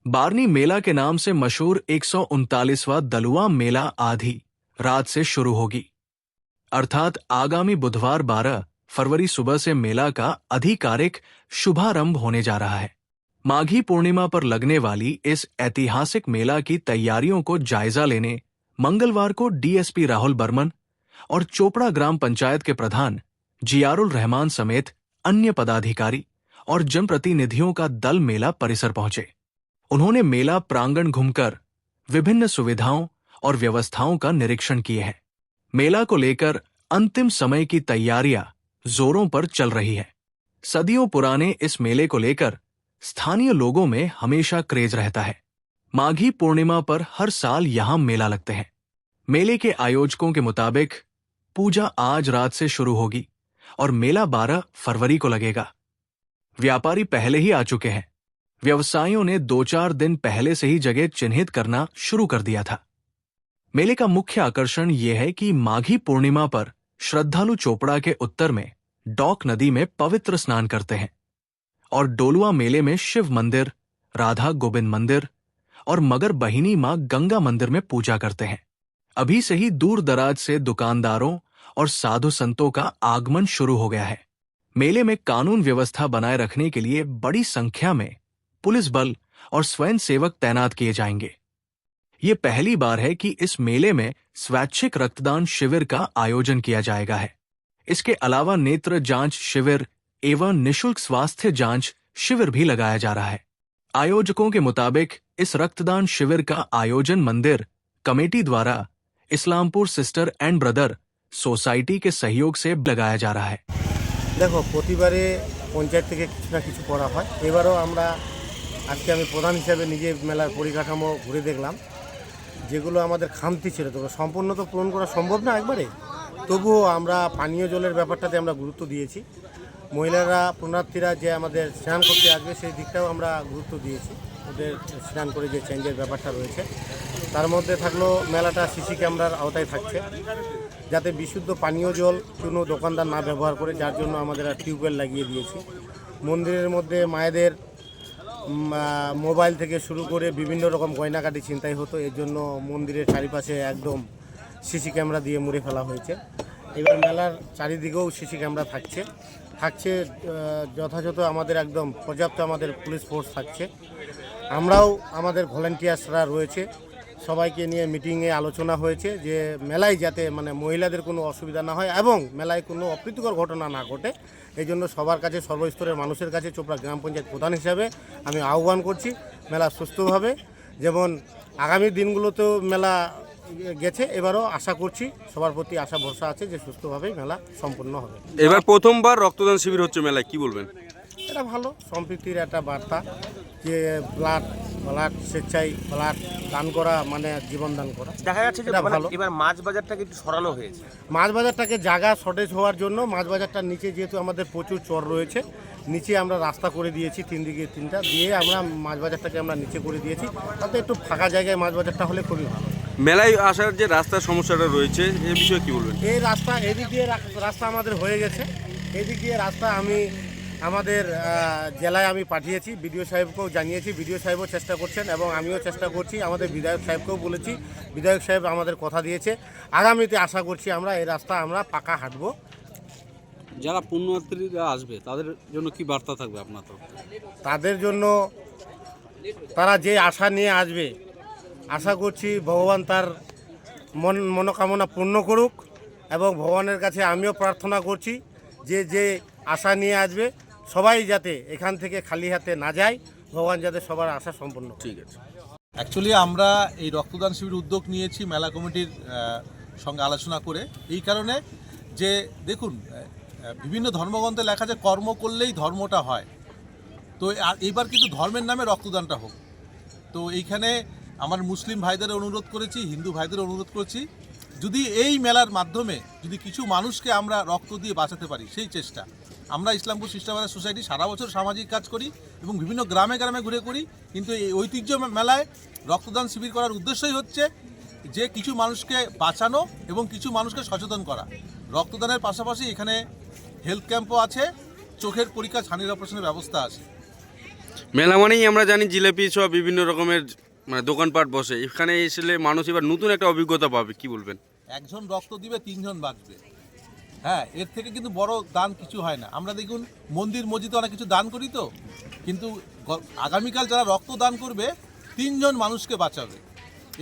बारनी मेला के नाम से मशहूर 139वां दलुआ मेला आधी रात से शुरू होगी, अर्थात आगामी बुधवार 12 फरवरी सुबह से मेला का आधिकारिक शुभारंभ होने जा रहा है। माघी पूर्णिमा पर लगने वाली इस ऐतिहासिक मेला की तैयारियों को जायजा लेने मंगलवार को डीएसपी राहुल बर्मन और चोपड़ा ग्राम पंचायत के प्रधान जियारुल रहमान समेत अन्य पदाधिकारी और जनप्रतिनिधियों का दल मेला परिसर पहुंचे। उन्होंने मेला प्रांगण घूमकर विभिन्न सुविधाओं और व्यवस्थाओं का निरीक्षण किए हैं। मेला को लेकर अंतिम समय की तैयारियां जोरों पर चल रही है। सदियों पुराने इस मेले को लेकर स्थानीय लोगों में हमेशा क्रेज रहता है। माघी पूर्णिमा पर हर साल यहां मेला लगते हैं। मेले के आयोजकों के मुताबिक पूजा आज रात से शुरू होगी और मेला 12 फरवरी को लगेगा। व्यापारी पहले ही आ चुके हैं। व्यवसायियों ने 2-4 दिन पहले से ही जगह चिन्हित करना शुरू कर दिया था। मेले का मुख्य आकर्षण यह है कि माघी पूर्णिमा पर श्रद्धालु चोपड़ा के उत्तर में डॉक नदी में पवित्र स्नान करते हैं और डोलुआ मेले में शिव मंदिर, राधा गोविंद मंदिर और मगर बहिनी मां गंगा मंदिर में पूजा करते हैं। अभी से ही दूर दराज से दुकानदारों और साधु संतों का आगमन शुरू हो गया है। मेले में कानून व्यवस्था बनाए रखने के लिए बड़ी संख्या में पुलिस बल और स्वयं सेवक तैनात किए जाएंगे। ये पहली बार है कि इस मेले में स्वैच्छिक रक्तदान शिविर का आयोजन किया जाएगा है। इसके अलावा नेत्र जांच शिविर एवं निशुल्क स्वास्थ्य जांच शिविर भी लगाया जा रहा है। आयोजकों के मुताबिक इस रक्तदान शिविर का आयोजन मंदिर कमेटी द्वारा Islampur sister and brother society के सहयोग से लगाया जा रहा है। देखो প্রতিবারে পঞ্চায়েত থেকে কিছু না কিছু করা হয়। এবারও আমরা আজকে আমি প্রধান হিসেবে নিজে মেলার পরিকাঠামো ঘুরে দেখলাম। যেগুলো আমাদের খামতি ছিল তো সম্পূর্ণ তো পূরণ করা সম্ভব না একবারে, তবুও আমরা পানীয় জলের ব্যাপারটাতে আমরা গুরুত্ব দিয়েছি। মহিলারা পুণ্যার্থীরা যে আমাদের স্নান করতে আসবে সেই দিকটাও আমরা গুরুত্ব দিয়েছি। ওদের স্নান করে যে চেঞ্জের ব্যাপারটা রয়েছে তার মধ্যে থাকলো মেলাটা সিসি ক্যামেরার আওতায় থাকছে, যাতে বিশুদ্ধ পানীয় জল কোনো দোকানদার না ব্যবহার করে, যার জন্য আমাদের টিউবওয়েল লাগিয়ে দিয়েছি। মন্দিরের মধ্যে মায়েদের মোবাইল থেকে শুরু করে বিভিন্ন রকম গয়নাকাটি ছিনতাই হতো, এর জন্য মন্দিরের চারিপাশে একদম সিসি ক্যামেরা দিয়ে মুড়ে ফেলা হয়েছে। এবার মেলার চারিদিকেও সিসি ক্যামেরা থাকছে যথাযথ আমাদের একদম পর্যাপ্ত আমাদের পুলিশ ফোর্স থাকছে। আমরাও আমাদের ভলান্টিয়ার্সরা রয়েছে, সবাইকে নিয়ে মিটিংয়ে আলোচনা হয়েছে যে মেলায় যাতে মানে মহিলাদের কোনো অসুবিধা না হয় এবং মেলায় কোনো অপ্রীতিকর ঘটনা না ঘটে, এই জন্য সবার কাছে সর্বস্তরের মানুষের কাছে চোপড়া গ্রাম পঞ্চায়েত প্রধান হিসাবে আমি আহ্বান করছি মেলা সুস্থভাবে, যেমন আগামী দিনগুলোতেও মেলা গেছে, এবারও আশা করছি সবার প্রতি আশা ভরসা আছে যে সুস্থভাবেই মেলা সম্পন্ন হবে। এবার প্রথমবার রক্তদান শিবির হচ্ছে মেলায়, কি বলবেন? এটা ভালো সম্প্রীতির একটা বার্তা যে ব্লাড স্বেচ্ছায় ব্লাড দান করা মানে জীবন দান করা। দেখা যাচ্ছে যে এবার মাছ বাজারটাকে একটু সরানো হয়েছে। মাছ বাজারটাকে জায়গা শর্টেজ হওয়ার জন্য মাছ বাজারটার নিচে যেহেতু আমাদের প্রচুর চর রয়েছে, নিচে আমরা রাস্তা করে দিয়েছি 3 দিকে 3টা দিয়ে আমরা মাছ বাজারটাকে আমরা নিচে করে দিয়েছি, তাতে একটু ফাঁকা জায়গায় মাছ বাজারটা হলে খুবই ভালো। মেলায় আসার যে রাস্তার সমস্যাটা রয়েছে এ বিষয়ে কি বলবেন? এই রাস্তা এদিক দিয়ে রাস্তা আমাদের হয়ে গেছে, এদিক দিয়ে রাস্তা আমি আমাদের জেলায় আমি পাঠিয়েছি, বিডিও সাহেবকেও জানিয়েছি, বিডিও সাহেবও চেষ্টা করছেন এবং আমিও চেষ্টা করছি। আমাদের বিধায়ক সাহেবকেও বলেছি, বিধায়ক সাহেব আমাদের কথা দিয়েছে, আগামীতে আশা করছি আমরা এই রাস্তা আমরা পাকা হাঁটবো। যারা পুণ্যার্থীরা আসবে তাদের জন্য কি বার্তা থাকবে আপনার তো? তাদের জন্য তারা যে আশা নিয়ে আসবে, আশা করছি ভগবান তার মনোকামনা পূর্ণ করুক এবং ভগবানের কাছে আমিও প্রার্থনা করছি যে আশা নিয়ে আসবে সবাই যাতে এখান থেকে খালি হাতে না যায়, ভগবান যাতে সবার আশা সম্পূর্ণ। ঠিক আছে। অ্যাকচুয়ালি আমরা এই রক্তদান শিবির উদ্যোগ নিয়েছি মেলা কমিটির সঙ্গে আলোচনা করে, এই কারণে যে দেখুন বিভিন্ন ধর্মগ্রন্থে লেখা যে কর্ম করলেই ধর্মটা হয়, তো এইবার কিন্তু ধর্মের নামে রক্তদানটা হোক। তো এইখানে আমার মুসলিম ভাইদের অনুরোধ করেছি, হিন্দু ভাইদের অনুরোধ করেছি, যদি এই মেলার মাধ্যমে যদি কিছু মানুষকে আমরা রক্ত দিয়ে বাঁচাতে পারি সেই চেষ্টা। আমরা ইসলামপুর সিস্টার ব্রাদার্স সোসাইটি সারা বছর সামাজিক কাজ করি এবং বিভিন্ন গ্রামে গ্রামে ঘুরে করি, কিন্তু এই ঐতিহ্য মেলায় রক্তদান শিবির করার উদ্দেশ্যই হচ্ছে যে কিছু মানুষকে বাঁচানো এবং কিছু মানুষকে সচেতন করা। রক্তদানের পাশাপাশি এখানে হেলথ ক্যাম্পও আছে, চোখের পরীক্ষা ছানির অপারেশনের ব্যবস্থা আছে। মেলা মানেই আমরা জানি জিলাপি সব বিভিন্ন রকমের মানে দোকানপাট বসে, এখানে এসে মানুষ এবার নতুন একটা অভিজ্ঞতা পাবে, কি বলবেন? একজন রক্ত দিবে 3 জন বাঁচবে। হ্যাঁ, এর থেকে কিন্তু বড় দান কিছু হয় না। আমরা দেখুন মন্দির মসজিদে অনেক কিছু দান করি তো, কিন্তু আগামীকাল যারা রক্ত দান করবে 3 জন মানুষকে বাঁচাবে,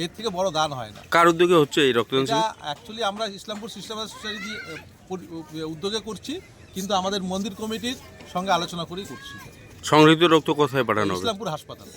এর থেকে বড় দান হয় না। কার উদ্যোগে হচ্ছে এই রক্তদান এটা শিবির? অ্যাকচুয়ালি আমরা ইসলামপুর সিস্টেমার সোসাইটি উদ্যোগে করছি, কিন্তু আমাদের মন্দির কমিটির সঙ্গে আলোচনা করেই করছি। সংগৃহীত রক্ত কোথায় পাঠানো হবে? ইসলামপুর হাসপাতালে।